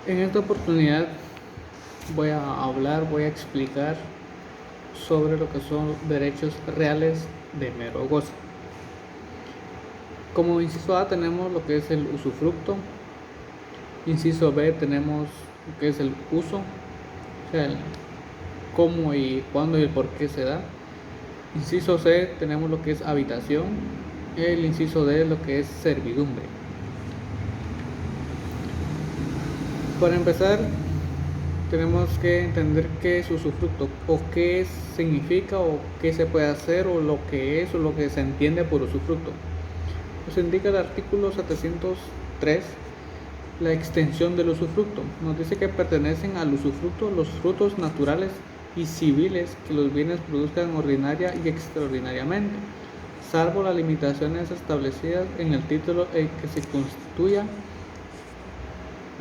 En esta oportunidad voy a explicar sobre lo que son derechos reales de mero goce. Como inciso A tenemos lo que es el usufructo, inciso B tenemos lo que es el uso, o sea, el cómo y cuándo y el por qué se da. Inciso C tenemos lo que es habitación, el inciso D lo que es servidumbre. Para empezar, tenemos que entender qué es usufructo o qué significa o qué se puede hacer o lo que es o lo que se entiende por usufructo. Nos indica el artículo 703 la extensión del usufructo. Nos dice que pertenecen al usufructo los frutos naturales y civiles que los bienes produzcan ordinaria y extraordinariamente, salvo las limitaciones establecidas en el título en que se constituya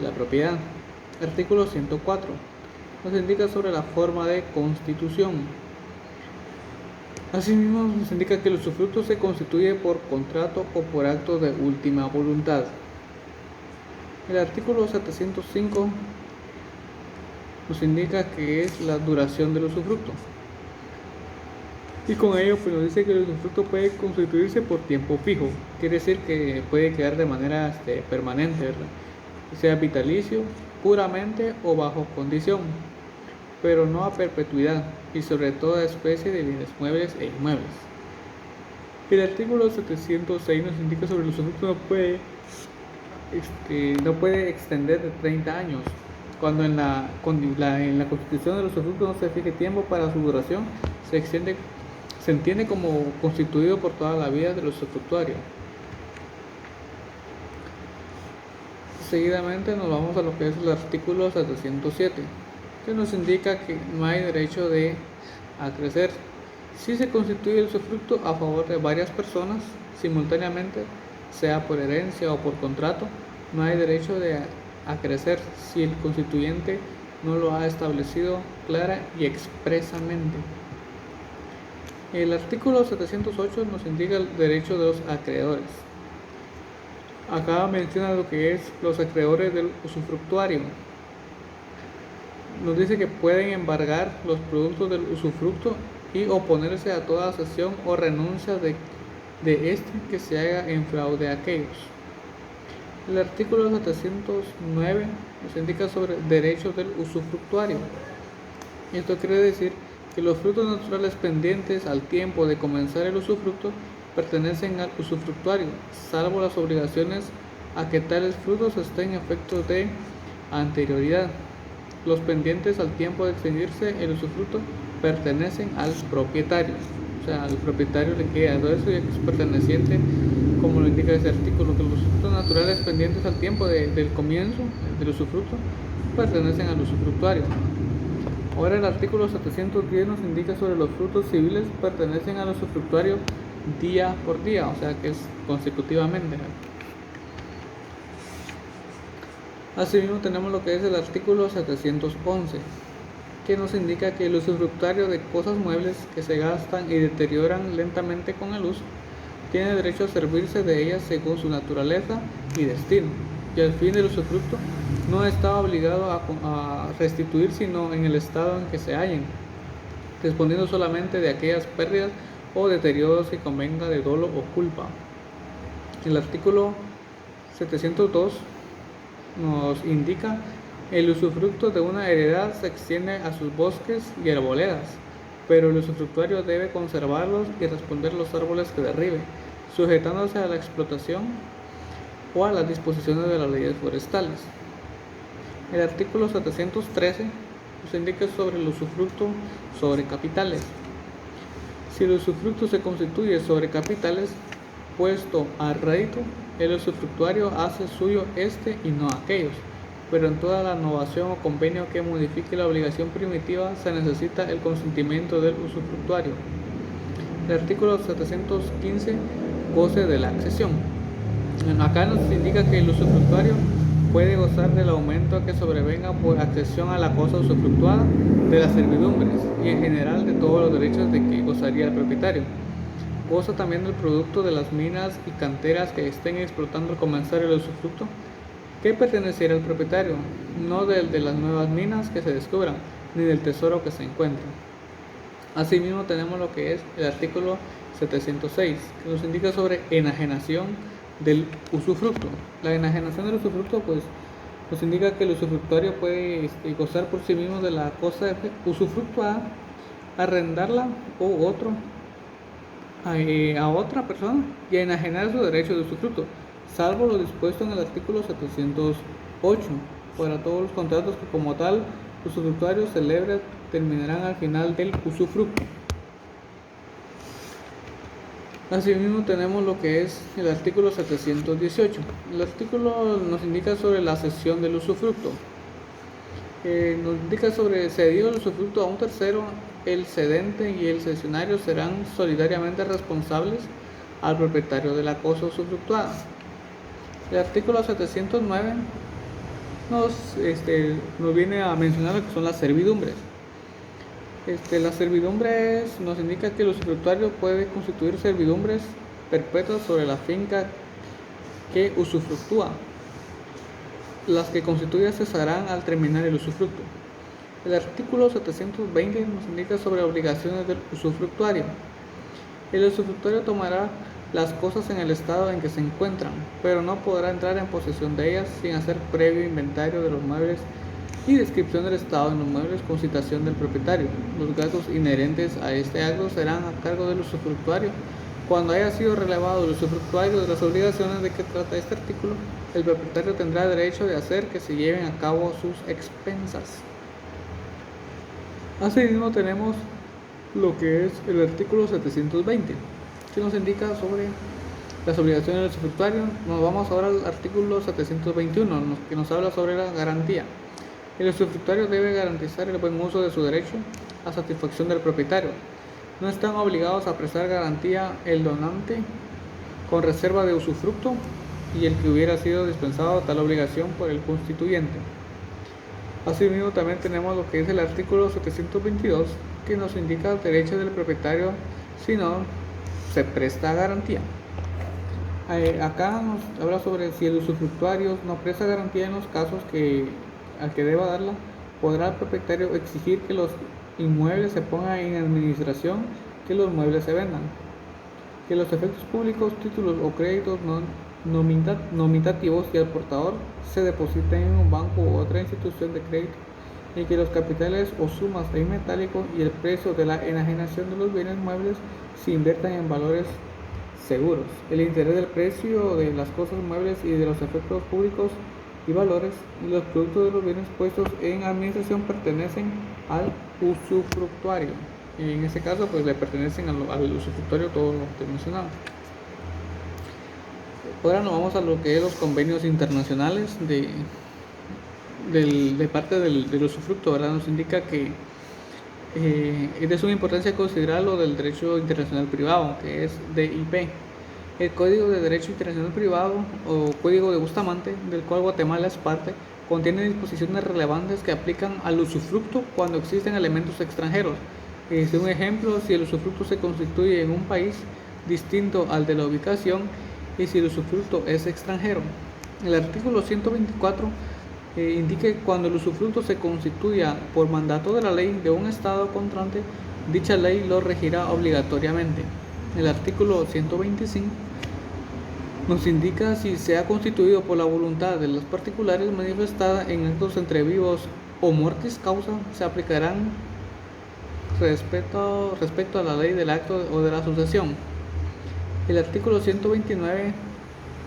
la propiedad. Artículo 104 nos indica sobre la forma de constitución. Asimismo, nos indica que el usufructo se constituye por contrato o por acto de última voluntad. El artículo 705 nos indica que es la duración del usufructo. Y con ello pues nos dice que el usufructo puede constituirse por tiempo fijo, quiere decir que puede quedar de manera permanente, ¿verdad? Sea vitalicio, puramente o bajo condición, pero no a perpetuidad y sobre toda especie de bienes muebles e inmuebles. El artículo 706 nos indica sobre el usufructo no puede extender de 30 años. Cuando en la constitución del usufructo no se fije tiempo para su duración, se entiende como constituido por toda la vida del usufructuario. Seguidamente nos vamos a lo que es el artículo 707, que nos indica que no hay derecho de acrecer si se constituye el usufructo a favor de varias personas simultáneamente, sea por herencia o por contrato. No hay derecho de acrecer si el constituyente no lo ha establecido clara y expresamente. El artículo 708 nos indica el derecho de los acreedores. Acá menciona lo que es los acreedores del usufructuario. Nos dice que pueden embargar los productos del usufructo y oponerse a toda cesión o renuncia de este que se haga en fraude a aquellos. El artículo 709 nos indica sobre derechos del usufructuario. Esto quiere decir que los frutos naturales pendientes al tiempo de comenzar el usufructo pertenecen al usufructuario, salvo las obligaciones a que tales frutos estén en efectos de anterioridad. Los pendientes al tiempo de extinguirse el usufructo pertenecen al propietario, o sea, al propietario le queda todo eso y es perteneciente, como lo indica ese artículo, que los frutos naturales pendientes al tiempo del comienzo del usufructo pertenecen al usufructuario. Ahora el artículo 710 nos indica sobre los frutos civiles pertenecen al usufructuario día por día, o sea que es consecutivamente. Asimismo tenemos lo que es el artículo 711, que nos indica que el usufructuario de cosas muebles que se gastan y deterioran lentamente con el uso tiene derecho a servirse de ellas según su naturaleza y destino, y al fin del usufructo no está obligado a restituir sino en el estado en que se hallen, respondiendo solamente de aquellas pérdidas o deterioros que convenga de dolo o culpa. El artículo 702 nos indica el usufructo de una heredad se extiende a sus bosques y arboledas, pero el usufructuario debe conservarlos y responder los árboles que derribe, sujetándose a la explotación o a las disposiciones de las leyes forestales. El artículo 713 nos indica sobre el usufructo sobre capitales. Si el usufructo se constituye sobre capitales puesto a rédito, el usufructuario hace suyo este y no aquellos, pero en toda la novación o convenio que modifique la obligación primitiva se necesita el consentimiento del usufructuario. El artículo 715 goce de la accesión. Acá nos indica que el usufructuario puede gozar del aumento que sobrevenga por accesión a la cosa usufructuada, de las servidumbres y en general de todos los derechos de que gozaría el propietario. Goza también del producto de las minas y canteras que estén explotando al comenzar el usufructo, que perteneciera al propietario, no del de las nuevas minas que se descubran, ni del tesoro que se encuentre. Asimismo tenemos lo que es el artículo 706, que nos indica sobre enajenación del usufructo. La enajenación del usufructo pues nos indica que el usufructuario puede gozar por sí mismo de la cosa de usufructo a arrendarla o otro a otra persona y a enajenar su derecho de usufructo, salvo lo dispuesto en el artículo 708, para todos los contratos que como tal usufructuario celebra terminarán al final del usufructo. Asimismo tenemos lo que es el artículo 718. El artículo nos indica sobre la cesión del usufructo. Nos indica sobre cedido el usufructo a un tercero, el cedente y el cesionario serán solidariamente responsables al propietario de la cosa usufructuada. El artículo 709 nos viene a mencionar lo que son las servidumbres. Las servidumbres nos indica que el usufructuario puede constituir servidumbres perpetuas sobre la finca que usufructúa. Las que constituya cesarán al terminar el usufructo. El artículo 720 nos indica sobre obligaciones del usufructuario. El usufructuario tomará las cosas en el estado en que se encuentran, pero no podrá entrar en posesión de ellas sin hacer previo inventario de los muebles y descripción del estado en los muebles con citación del propietario. Los gastos inherentes a este acto serán a cargo del usufructuario. Cuando haya sido relevado el usufructuario de las obligaciones de que trata este artículo, el propietario tendrá derecho de hacer que se lleven a cabo sus expensas. Asimismo tenemos lo que es el artículo 720, que nos indica sobre las obligaciones del usufructuario. Nos vamos ahora al artículo 721, que nos habla sobre la garantía. El usufructuario debe garantizar el buen uso de su derecho a satisfacción del propietario. No están obligados a prestar garantía el donante con reserva de usufructo y el que hubiera sido dispensado tal obligación por el constituyente. Asimismo también tenemos lo que es el artículo 722, que nos indica el derecho del propietario si no se presta garantía. Acá nos habla sobre si el usufructuario no presta garantía en los casos al que deba darla, podrá el propietario exigir que los inmuebles se pongan en administración, que los muebles se vendan, que los efectos públicos, títulos o créditos nominativos y al portador se depositen en un banco u otra institución de crédito, y que los capitales o sumas en metálico y el precio de la enajenación de los bienes muebles se inviertan en valores seguros. El interés del precio de las cosas muebles y de los efectos públicos y valores y los productos de los bienes puestos en administración pertenecen al usufructuario. Y en este caso pues le pertenecen al usufructuario todo lo que mencionamos. Ahora nos vamos a lo que es los convenios internacionales de parte del usufructo, ¿verdad? Nos indica que es de suma importancia considerar lo del derecho internacional privado, que es DIP. El Código de Derecho Internacional Privado o Código de Bustamante, del cual Guatemala es parte, contiene disposiciones relevantes que aplican al usufructo cuando existen elementos extranjeros. Un ejemplo, si el usufructo se constituye en un país distinto al de la ubicación y si el usufructo es extranjero. El artículo 124 indica que cuando el usufructo se constituya por mandato de la ley de un estado contraante, dicha ley lo regirá obligatoriamente. El artículo 125 nos indica si se ha constituido por la voluntad de los particulares manifestada en actos entre vivos o mortis causa, se aplicarán respecto a la ley del acto o de la sucesión. El artículo 129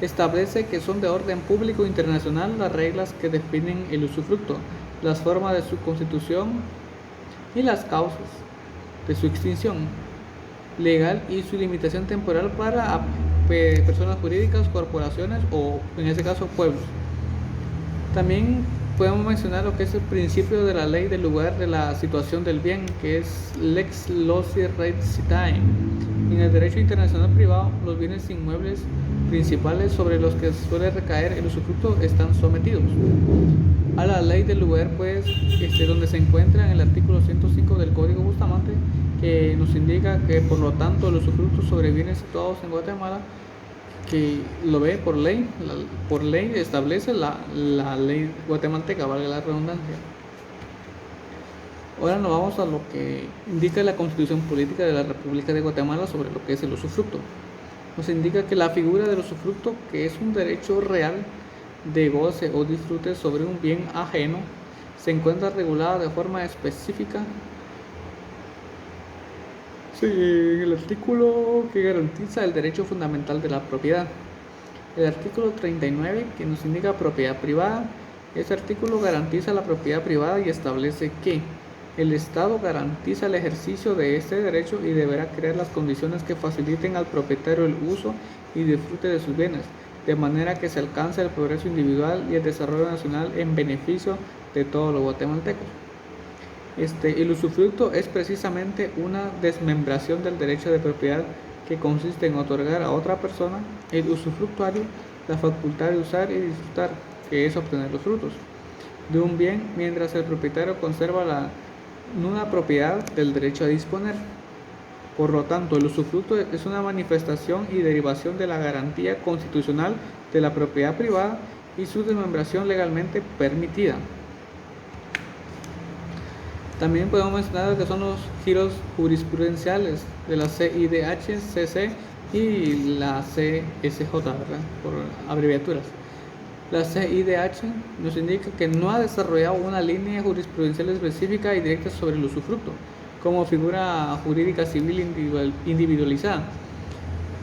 establece que son de orden público internacional las reglas que definen el usufructo, las formas de su constitución y las causas de su extinción legal y su limitación temporal para personas jurídicas, corporaciones o en este caso pueblos. También podemos mencionar lo que es el principio de la ley del lugar de la situación del bien, que es lex loci res citae. En el derecho internacional privado, los bienes inmuebles principales sobre los que suele recaer el usufructo están sometidos a la ley del lugar, pues, donde se encuentra en el artículo 105 del Código Bustamante, que nos indica que por lo tanto el usufructo sobre bienes situados en Guatemala que lo ve por ley, por ley establece la ley guatemalteca, valga la redundancia. Ahora nos vamos a lo que indica la Constitución Política de la República de Guatemala sobre lo que es el usufructo. Nos indica que la figura del usufructo, que es un derecho real de goce o disfrute sobre un bien ajeno, se encuentra regulada de forma específica en el artículo que garantiza el derecho fundamental de la propiedad. El artículo 39, que nos indica propiedad privada. Este artículo garantiza la propiedad privada y establece que el Estado garantiza el ejercicio de este derecho y deberá crear las condiciones que faciliten al propietario el uso y disfrute de sus bienes, de manera que se alcance el progreso individual y el desarrollo nacional en beneficio de todos los guatemaltecos. El usufructo es precisamente una desmembración del derecho de propiedad que consiste en otorgar a otra persona, el usufructuario, la facultad de usar y disfrutar, que es obtener los frutos, de un bien mientras el propietario conserva la nula propiedad del derecho a disponer. Por lo tanto, el usufructo es una manifestación y derivación de la garantía constitucional de la propiedad privada y su desmembración legalmente permitida. También podemos mencionar que son los giros jurisprudenciales de la CIDH, CC y la CSJ, ¿verdad? Por abreviaturas. La CIDH nos indica que no ha desarrollado una línea jurisprudencial específica y directa sobre el usufructo como figura jurídica civil individualizada.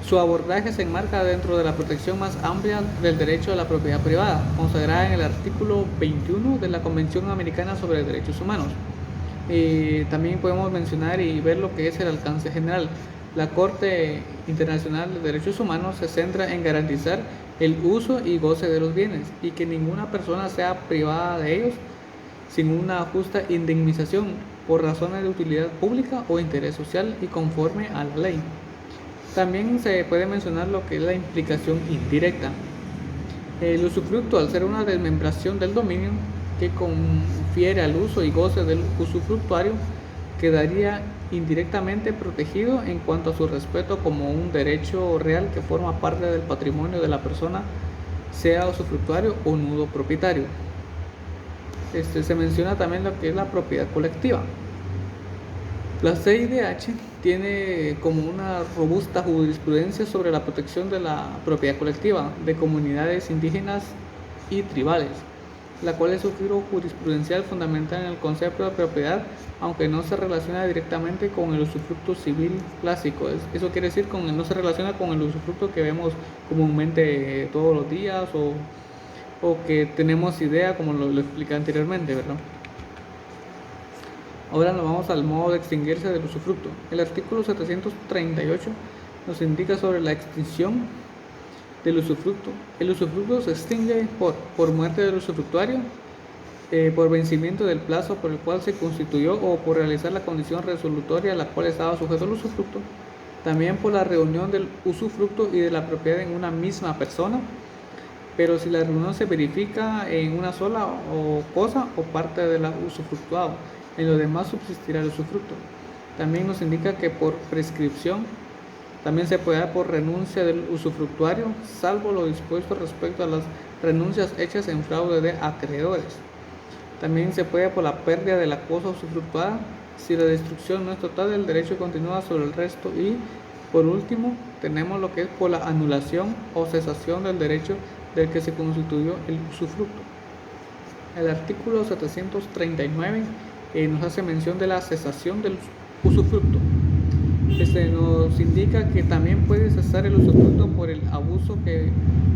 Su abordaje se enmarca dentro de la protección más amplia del derecho a la propiedad privada, consagrada en el artículo 21 de la Convención Americana sobre Derechos Humanos. También podemos mencionar y ver lo que es el alcance general. La Corte Internacional de Derechos Humanos se centra en garantizar el uso y goce de los bienes y que ninguna persona sea privada de ellos sin una justa indemnización por razones de utilidad pública o interés social y conforme a la ley. También se puede mencionar lo que es la implicación indirecta. El usufructo, al ser una desmembración del dominio que confiere al uso y goce del usufructuario, quedaría indirectamente protegido en cuanto a su respeto como un derecho real que forma parte del patrimonio de la persona, sea usufructuario o nudo propietario. Se menciona también lo que es la propiedad colectiva. La CIDH tiene como una robusta jurisprudencia sobre la protección de la propiedad colectiva de comunidades indígenas y tribales, la cual es un giro jurisprudencial fundamental en el concepto de propiedad, aunque no se relaciona directamente con el usufructo civil clásico. Eso quiere decir que no se relaciona con el usufructo que vemos comúnmente todos los días o que tenemos idea, como lo expliqué anteriormente, ¿verdad? Ahora nos vamos al modo de extinguirse del usufructo. El artículo 738 nos indica sobre la extinción del usufructo. El usufructo se extingue por muerte del usufructuario, por vencimiento del plazo por el cual se constituyó o por realizar la condición resolutoria a la cual estaba sujeto el usufructo. También por la reunión del usufructo y de la propiedad en una misma persona, pero si la reunión se verifica en una sola cosa o parte del usufructuado, en lo demás subsistirá el usufructo. También nos indica que por prescripción también se puede dar por renuncia del usufructuario, salvo lo dispuesto respecto a las renuncias hechas en fraude de acreedores. También se puede por la pérdida de la cosa usufructuada, si la destrucción no es total, el derecho continúa sobre el resto. Y por último tenemos lo que es por la anulación o cesación del derecho del que se constituyó el usufructo. El artículo 739 nos hace mención de la cesación del usufructo. Nos indica que también puede cesar el usufructo por el abuso que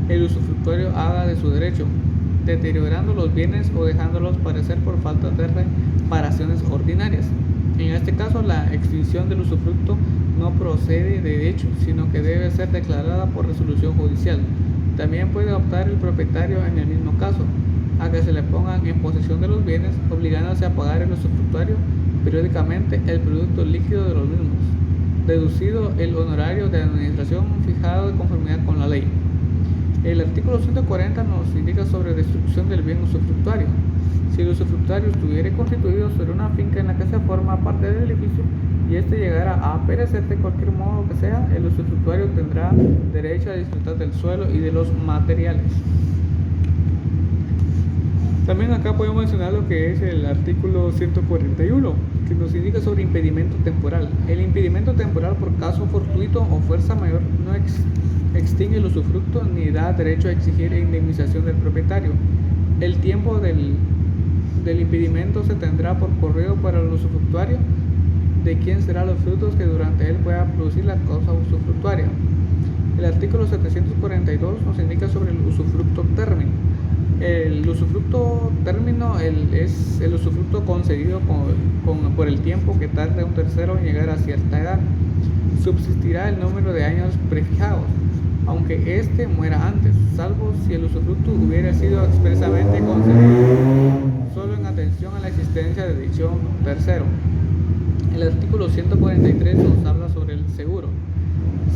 el usufructuario haga de su derecho, deteriorando los bienes o dejándolos parecer por falta de reparaciones ordinarias. En este caso, la extinción del usufructo no procede de hecho, sino que debe ser declarada por resolución judicial. También puede optar el propietario en el mismo caso a que se le pongan en posesión de los bienes, obligándose a pagar el usufructuario periódicamente el producto líquido de los mismos, deducido el honorario de administración fijado de conformidad con la ley. El artículo 140 nos indica sobre destrucción del bien usufructuario. Si el usufructuario estuviera constituido sobre una finca en la que se forma parte del edificio y este llegara a perecer de cualquier modo que sea, el usufructuario tendrá derecho a disfrutar del suelo y de los materiales. También acá podemos mencionar lo que es el artículo 141, que nos indica sobre impedimento temporal. El impedimento temporal por caso fortuito o fuerza mayor no extingue el usufructo ni da derecho a exigir indemnización del propietario. El tiempo del impedimento se tendrá por correo para el usufructuario, de quien serán los frutos que durante él pueda producir la causa usufructuaria. El artículo 742 nos indica sobre el usufructo término. El usufructo término es el usufructo concedido por el tiempo que tarde un tercero en llegar a cierta edad. Subsistirá el número de años prefijados, aunque éste muera antes, salvo si el usufructo hubiera sido expresamente concedido solo en atención a la existencia de dicho tercero. El artículo 143 nos habla sobre el seguro.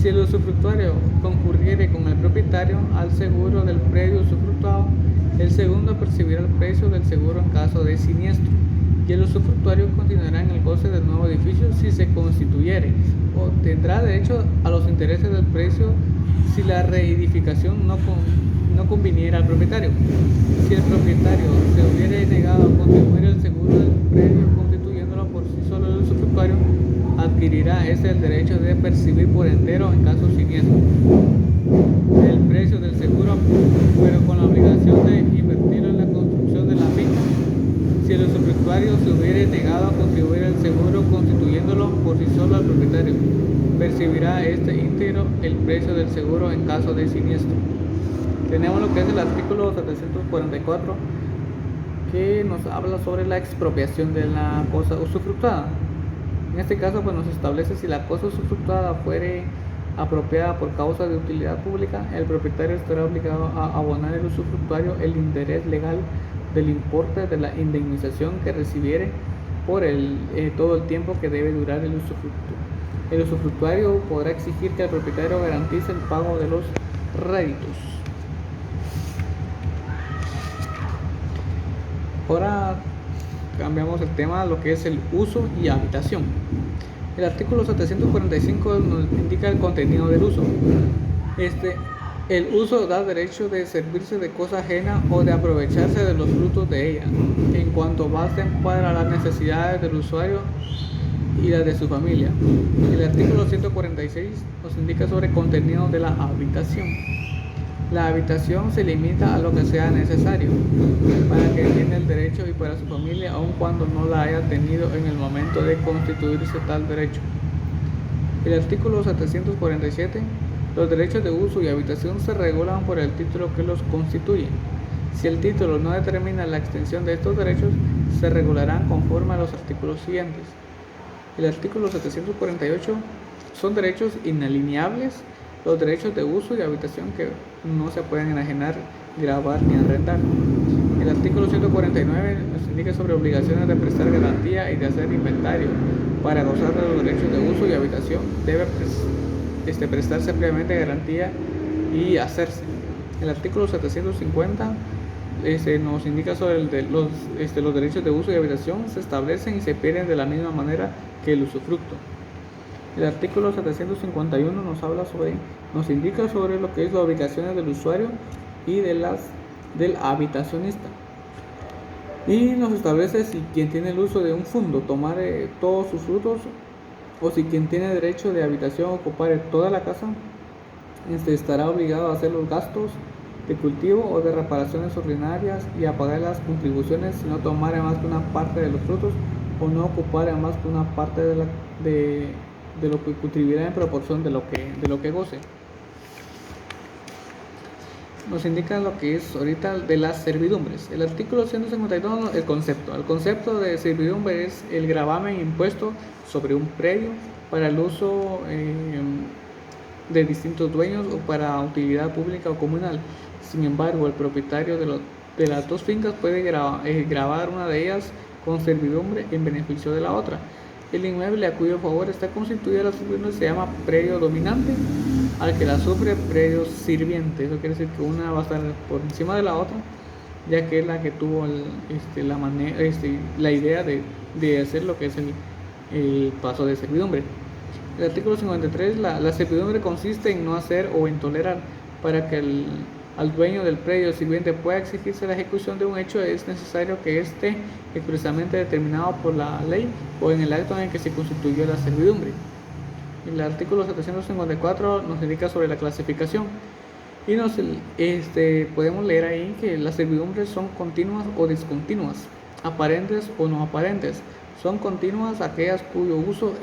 Si el usufructuario concurriere con el propietario al seguro del predio usufructuado, el segundo percibirá el precio del seguro en caso de siniestro, y el usufructuario continuará en el goce del nuevo edificio si se constituyere, o tendrá derecho a los intereses del precio si la reedificación no conviniera al propietario. Si el propietario se hubiere negado a contribuir el seguro del predio constituyéndolo por sí solo, el usufructuario adquirirá el derecho de percibir por entero en caso siniestro el precio del seguro, pero con la obligación de invertirlo en la construcción de la finca. Si el usufructuario se hubiere negado a contribuir al seguro constituyéndolo por sí solo, al propietario percibirá íntegro el precio del seguro en caso de siniestro. Tenemos lo que es el artículo 744, que nos habla sobre la expropiación de la cosa usufructuada. En este caso, pues nos establece si la cosa usufructuada fuere apropiada por causa de utilidad pública, el propietario estará obligado a abonar al usufructuario el interés legal del importe de la indemnización que recibiere por todo el tiempo que debe durar el usufructo. El usufructuario podrá exigir que el propietario garantice el pago de los réditos. Ahora cambiamos el tema a lo que es el uso y habitación. El artículo 745 nos indica el contenido del uso. El uso da derecho de servirse de cosa ajena o de aprovecharse de los frutos de ella, en cuanto basten para las necesidades del usuario y las de su familia. El artículo 146 nos indica sobre contenido de la habitación. La habitación se limita a lo que sea necesario para que tenga el derecho y para su familia, aun cuando no la haya tenido en el momento de constituirse tal derecho. El artículo 747. Los derechos de uso y habitación se regulan por el título que los constituye. Si el título no determina la extensión de estos derechos, se regularán conforme a los artículos siguientes. El artículo 748. Son derechos inalienables los derechos de uso y habitación que no se pueden enajenar, gravar ni arrendar. El artículo 149 nos indica sobre obligaciones de prestar garantía y de hacer inventario. Para gozar de los derechos de uso y habitación debe prestarse previamente garantía y hacerse. El artículo 750 nos indica sobre los derechos de uso y habitación se establecen y se pierden de la misma manera que el usufructo. El artículo 751 nos indica sobre lo que es las obligaciones del usuario y del habitacionista. Y nos establece si quien tiene el uso de un fondo tomare todos sus frutos, o si quien tiene derecho de habitación ocupare toda la casa, estará obligado a hacer los gastos de cultivo o de reparaciones ordinarias y a pagar las contribuciones si no tomare más que una parte de los frutos o no ocupare más que una parte de lo que contribuirá en proporción de lo que goce. Nos indica lo que es ahorita de las servidumbres. El artículo 152, el concepto de servidumbre es el gravamen impuesto sobre un predio para el uso de distintos dueños o para utilidad pública o comunal. Sin embargo, el propietario de las dos fincas puede gravar una de ellas con servidumbre en beneficio de la otra. El inmueble a cuyo favor está constituida la servidumbre se llama predio dominante, al que la sufre predio sirviente. Eso quiere decir que una va a estar por encima de la otra, ya que es la que tuvo la idea de hacer lo que es el paso de servidumbre. El artículo 53, la servidumbre consiste en no hacer o en tolerar. Para que al dueño del predio sirviente pueda exigirse la ejecución de un hecho, es necesario que esté expresamente determinado por la ley o en el acto en el que se constituyó la servidumbre. El artículo 754 nos indica sobre la clasificación y podemos leer ahí que las servidumbres son continuas o discontinuas, aparentes o no aparentes. Son continuas aquellas cuyo uso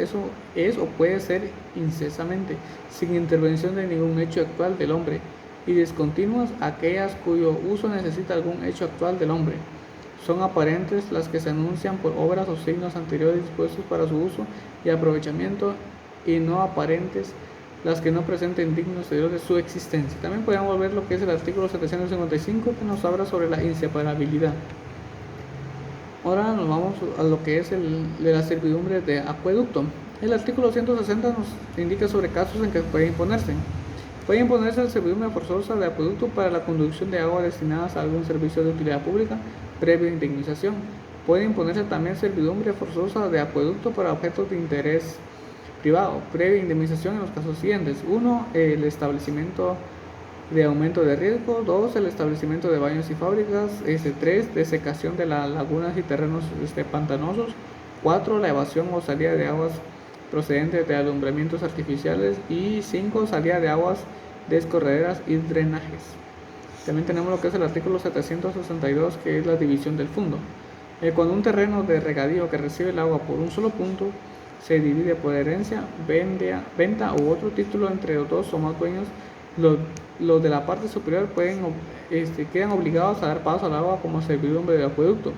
es o puede ser incesante, sin intervención de ningún hecho actual del hombre, y discontinuas aquellas cuyo uso necesita algún hecho actual del hombre. Son aparentes las que se anuncian por obras o signos anteriores dispuestos para su uso y aprovechamiento, y no aparentes las que no presenten dignos de su existencia. También podemos ver lo que es el artículo 755, que nos habla sobre la inseparabilidad. Ahora nos vamos a lo que es de la servidumbre de acueducto. El artículo 160 nos indica sobre casos en que puede imponerse. Puede imponerse la servidumbre forzosa de acueducto para la conducción de agua destinadas a algún servicio de utilidad pública previa indemnización. Puede imponerse también servidumbre forzosa de acueducto para objetos de interés privado, previa indemnización en los casos siguientes. 1. El establecimiento de aumento de riesgo. 2. El establecimiento de baños y fábricas. 3. Desecación de las lagunas y terrenos pantanosos. 4. La evasión o salida de aguas procedentes de alumbramientos artificiales. Y 5. Salida de aguas de escorrederas y drenajes. También tenemos lo que es el artículo 762, que es la división del fondo. Cuando un terreno de regadío que recibe el agua por un solo punto se divide por herencia, venta u otro título entre los dos o más dueños, los de la parte superior quedan obligados a dar paso al agua como servidumbre de acueducto,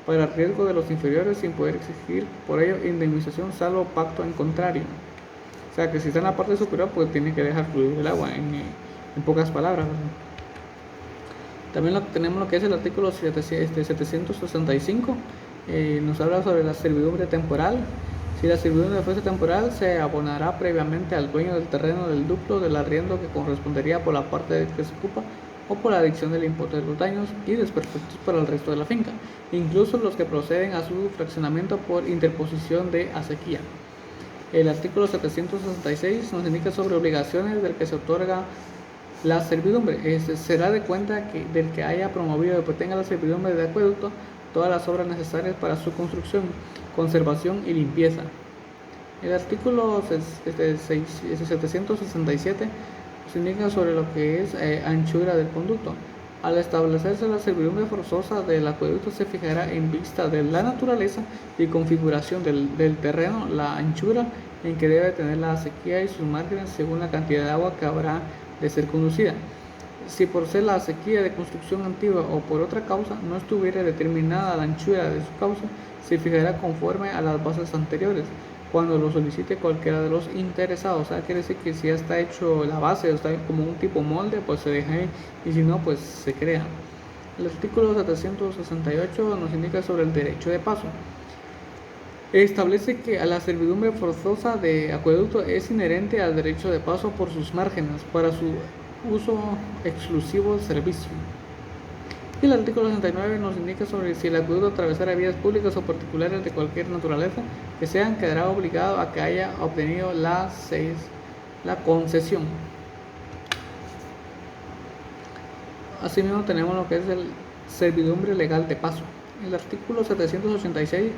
para el riesgo de los inferiores, sin poder exigir por ello indemnización salvo pacto en contrario. O sea que si está en la parte superior, pues tiene que dejar fluir el agua, en pocas palabras, ¿verdad? También tenemos lo que es el artículo 765, nos habla sobre la servidumbre temporal. Si la servidumbre fuese temporal, se abonará previamente al dueño del terreno del duplo del arriendo que correspondería por la parte que se ocupa o por la adicción del importe de los daños y desperfectos para el resto de la finca, incluso los que proceden a su fraccionamiento por interposición de acequia. El artículo 766 nos indica sobre obligaciones del que se otorga la servidumbre. Será de cuenta del que haya promovido o tenga la servidumbre de acueducto todas las obras necesarias para su construcción, conservación y limpieza. El artículo 767 nos indica sobre lo que es anchura del conducto. Al establecerse la servidumbre forzosa del acueducto, se fijará en vista de la naturaleza y configuración del terreno la anchura en que debe tener la acequia y sus márgenes según la cantidad de agua que habrá de ser conducida. Si por ser la acequia de construcción antigua o por otra causa no estuviera determinada la anchura de su causa, se fijará conforme a las bases anteriores, cuando lo solicite cualquiera de los interesados. O sea, quiere decir que si ya está hecho la base o está como un tipo molde, pues se deja ahí, y si no, pues se crea. El artículo 768 nos indica sobre el derecho de paso. Establece que a la servidumbre forzosa de acueducto es inherente al derecho de paso por sus márgenes para su uso exclusivo del servicio. Y el artículo 69 nos indica sobre si el acueducto atravesara vías públicas o particulares de cualquier naturaleza que sean, quedará obligado a que haya obtenido la concesión. Asimismo tenemos lo que es el servidumbre legal de paso. El artículo 786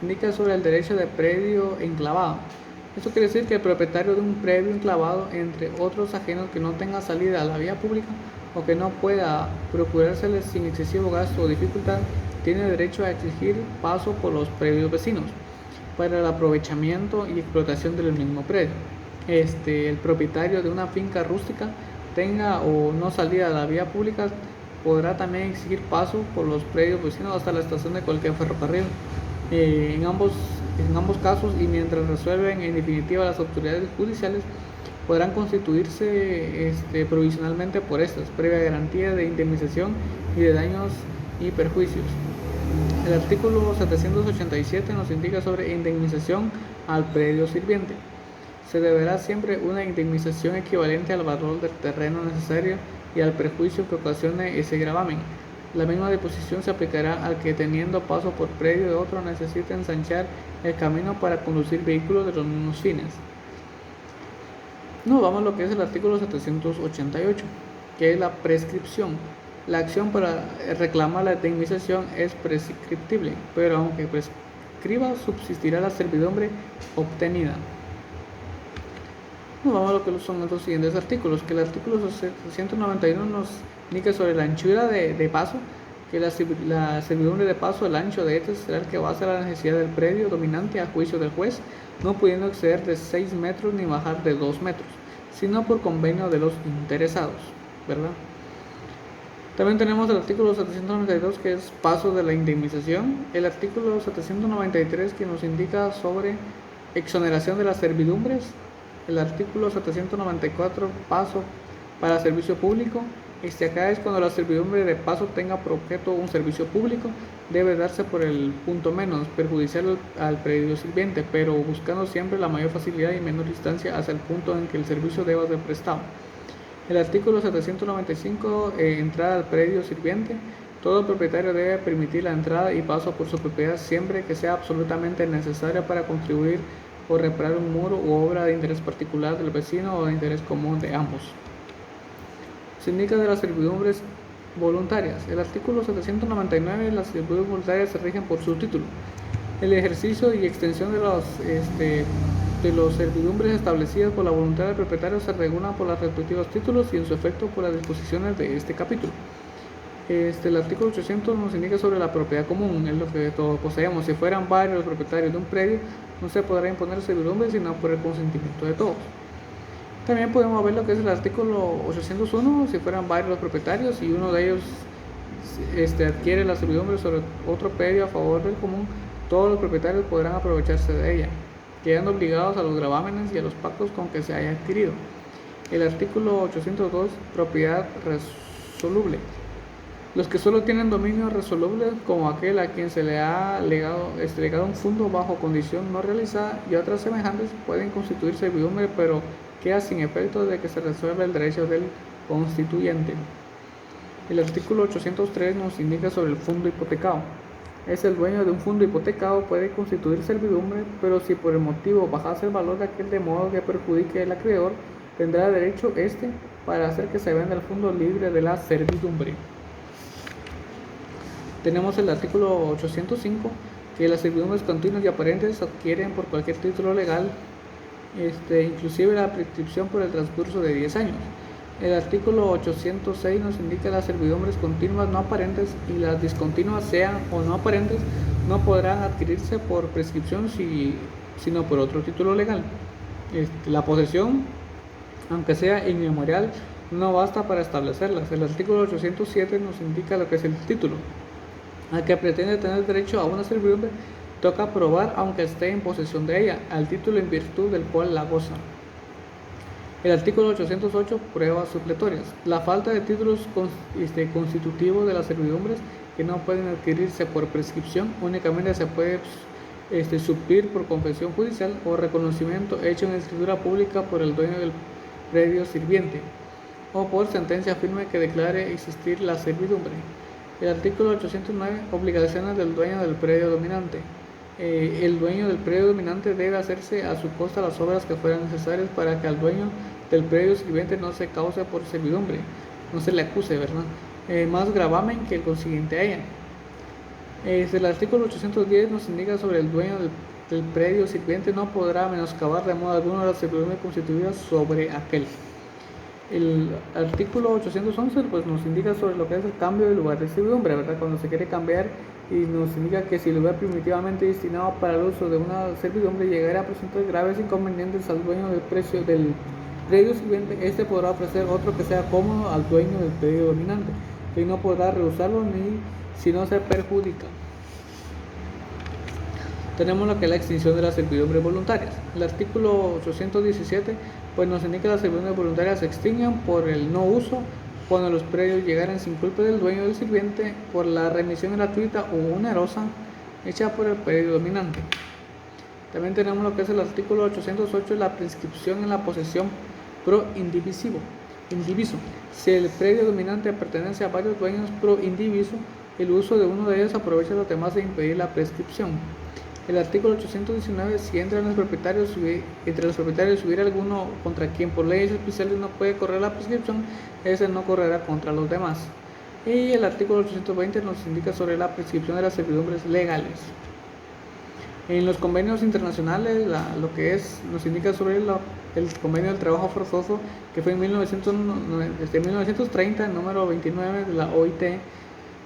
indica sobre el derecho de predio enclavado. Esto quiere decir que el propietario de un predio enclavado entre otros ajenos que no tenga salida a la vía pública o que no pueda procurársele sin excesivo gasto o dificultad, tiene derecho a exigir paso por los predios vecinos para el aprovechamiento y explotación del mismo predio. El propietario de una finca rústica tenga o no salida a la vía pública, podrá también exigir paso por los predios vecinos hasta la estación de cualquier ferrocarril. En ambos casos, y mientras resuelven en definitiva las autoridades judiciales, podrán constituirse provisionalmente por estas, previa garantía de indemnización y de daños y perjuicios. El artículo 787 nos indica sobre indemnización al predio sirviente. Se deberá siempre una indemnización equivalente al valor del terreno necesario y al perjuicio que ocasione ese gravamen. La misma disposición se aplicará al que teniendo paso por predio de otro necesite ensanchar el camino para conducir vehículos de los mismos fines. Nos vamos a lo que es el artículo 788, que es la prescripción. La acción para reclamar la indemnización es prescriptible, pero aunque prescriba, subsistirá la servidumbre obtenida. Nos vamos a lo que son estos siguientes artículos, que el artículo 191 nos indica sobre la anchura de paso, que la servidumbre de paso, el ancho de este será el que base la necesidad del predio dominante a juicio del juez, no pudiendo exceder de 6 metros ni bajar de 2 metros, sino por convenio de los interesados, ¿verdad? También tenemos el artículo 792, que es paso de la indemnización, el artículo 793, que nos indica sobre exoneración de las servidumbres, el artículo 794, paso para servicio público. Acá es cuando la servidumbre de paso tenga por objeto un servicio público, debe darse por el punto menos perjudicial al predio sirviente, pero buscando siempre la mayor facilidad y menor distancia hacia el punto en que el servicio deba ser prestado. El artículo 795, entrada al predio sirviente. Todo propietario debe permitir la entrada y paso por su propiedad siempre que sea absolutamente necesaria para contribuir o reparar un muro u obra de interés particular del vecino o de interés común de ambos. Se indica de las servidumbres voluntarias. El artículo 799, las servidumbres voluntarias se rigen por su título. El ejercicio y extensión de los servidumbres establecidas por la voluntad del propietario se regulan por los respectivos títulos y en su efecto por las disposiciones de este capítulo. El artículo 800 nos indica sobre la propiedad común, es lo que todos poseemos. Si fueran varios los propietarios de un predio, no se podrá imponer servidumbre sino por el consentimiento de todos. También podemos ver lo que es el artículo 801, si fueran varios los propietarios y uno de ellos adquiere la servidumbre sobre otro predio a favor del común, todos los propietarios podrán aprovecharse de ella, quedando obligados a los gravámenes y a los pactos con que se haya adquirido. El artículo 802, propiedad resoluble. Los que solo tienen dominio resoluble, como aquel a quien se le ha legado un fondo bajo condición no realizada y otras semejantes, pueden constituir servidumbre, pero queda sin efecto de que se resuelva el derecho del constituyente. El artículo 803 nos indica sobre el fondo hipotecado. Es el dueño de un fondo hipotecado puede constituir servidumbre, pero si por el motivo bajase el valor de aquel de modo que perjudique al acreedor, tendrá derecho para hacer que se venda el fondo libre de la servidumbre. Tenemos el artículo 805, que las servidumbres continuas y aparentes se adquieren por cualquier título legal, inclusive la prescripción por el transcurso de 10 años. El artículo 806 nos indica las servidumbres continuas no aparentes y las discontinuas, sean o no aparentes, no podrán adquirirse por prescripción sino por otro título legal. La posesión, aunque sea inmemorial, no basta para establecerlas. El artículo 807 nos indica lo que es el título. Al que pretende tener derecho a una servidumbre, toca probar, aunque esté en posesión de ella, al título en virtud del cual la goza. El artículo 808, pruebas supletorias. La falta de títulos constitutivos de las servidumbres que no pueden adquirirse por prescripción únicamente se puede suplir por confesión judicial o reconocimiento hecho en escritura pública por el dueño del predio sirviente o por sentencia firme que declare existir la servidumbre. El artículo 809, obligaciones del dueño del predio dominante. El dueño del predio dominante debe hacerse a su costa las obras que fueran necesarias para que al dueño del predio sirviente no se cause por servidumbre, no se le acuse, ¿verdad? Más gravamen que el consiguiente a ella. El artículo 810 nos indica sobre el dueño del predio sirviente no podrá menoscabar de modo alguno la servidumbre constituida sobre aquel. El artículo 811 pues, nos indica sobre lo que es el cambio de lugar de servidumbre, ¿verdad? Cuando se quiere cambiar y nos indica que si el lugar primitivamente destinado para el uso de una servidumbre llegara a presentar graves inconvenientes al dueño del predio sirviente, este podrá ofrecer otro que sea cómodo al dueño del predio dominante, que no podrá rehusarlo ni si no se perjudica. Tenemos lo que es la extinción de las servidumbres voluntarias. El artículo 817 pues nos indica que las servidumbres voluntarias se extinguen por el no uso cuando los predios llegaran sin culpa del dueño del sirviente por la remisión gratuita o onerosa hecha por el predio dominante. También tenemos lo que es el artículo 808, la prescripción en la posesión pro indivisivo. indiviso. Si el predio dominante pertenece a varios dueños pro indiviso, el uso de uno de ellos aprovecha a los demás de impedir la prescripción. El artículo 819, si entre los propietarios hubiera alguno contra quien por leyes especiales no puede correr la prescripción, ese no correrá contra los demás. Y el artículo 820 nos indica sobre la prescripción de las servidumbres legales. En los convenios internacionales, nos indica sobre el convenio del trabajo forzoso, que fue en 1930, número 29 de la OIT,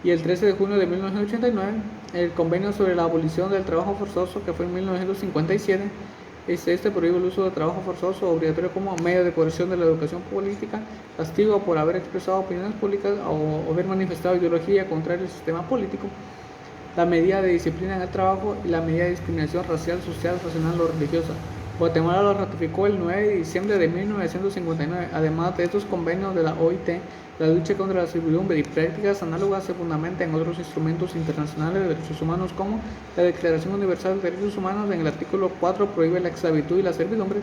y el 13 de junio de 1989, el convenio sobre la abolición del trabajo forzoso, que fue en 1957. Este prohíbe el uso de trabajo forzoso obligatorio como medio de coerción de la educación política, castigo por haber expresado opiniones públicas o haber manifestado ideología contraria al sistema político, la medida de disciplina en el trabajo y la medida de discriminación racial, social, nacional o religiosa. Guatemala lo ratificó el 9 de diciembre de 1959. Además de estos convenios de la OIT, la lucha contra la servidumbre y prácticas análogas se fundamenta en otros instrumentos internacionales de derechos humanos, como la Declaración Universal de Derechos Humanos. En el artículo 4 prohíbe la esclavitud y la servidumbre,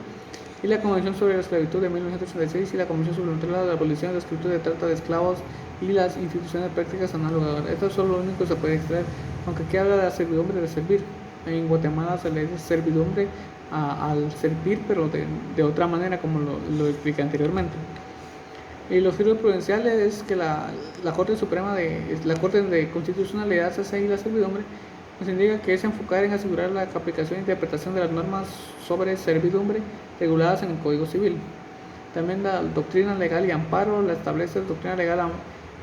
y la Convención sobre la Esclavitud de 1986 y la Convención sobre la abolición de la esclavitud de trata de esclavos y las instituciones de prácticas análogas. Esto es lo único que se puede extraer, aunque aquí habla de la servidumbre de servir. En Guatemala se le dice servidumbre al servir, pero de otra manera, como lo expliqué anteriormente. Y los giros prudenciales es que la Corte Suprema la Corte de Constitucionalidad hace ahí la servidumbre, nos indica que es enfocar en asegurar la aplicación e interpretación de las normas sobre servidumbre reguladas en el Código Civil. También la doctrina legal y amparo la establece la doctrina legal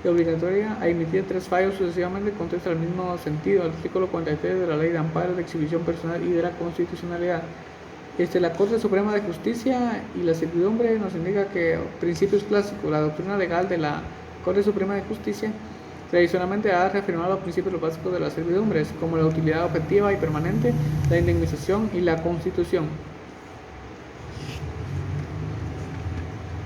y obligatoria a emitir 3 fallos sucesivamente contesta el mismo sentido. El artículo 43 de la Ley de Amparo, de Exhibición Personal y de la Constitucionalidad. La Corte Suprema de Justicia y la servidumbre nos indica que principios clásicos, la doctrina legal de la Corte Suprema de Justicia tradicionalmente ha reafirmado los principios básicos de las servidumbres, como la utilidad objetiva y permanente, la indemnización y la constitución.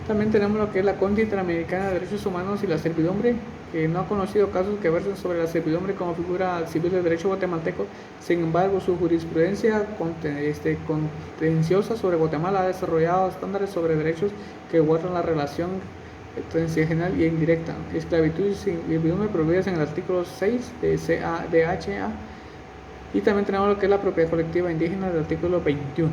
También tenemos lo que es la Corte Interamericana de Derechos Humanos y la servidumbre, que no ha conocido casos que versen sobre la servidumbre como figura civil del derecho guatemalteco. Sin embargo, su jurisprudencia contenciosa sobre Guatemala ha desarrollado estándares sobre derechos que guardan la relación transaccional y indirecta. Esclavitud y servidumbre prohibidas en el artículo 6 de HA. Y también tenemos lo que es la propiedad colectiva indígena del artículo 21.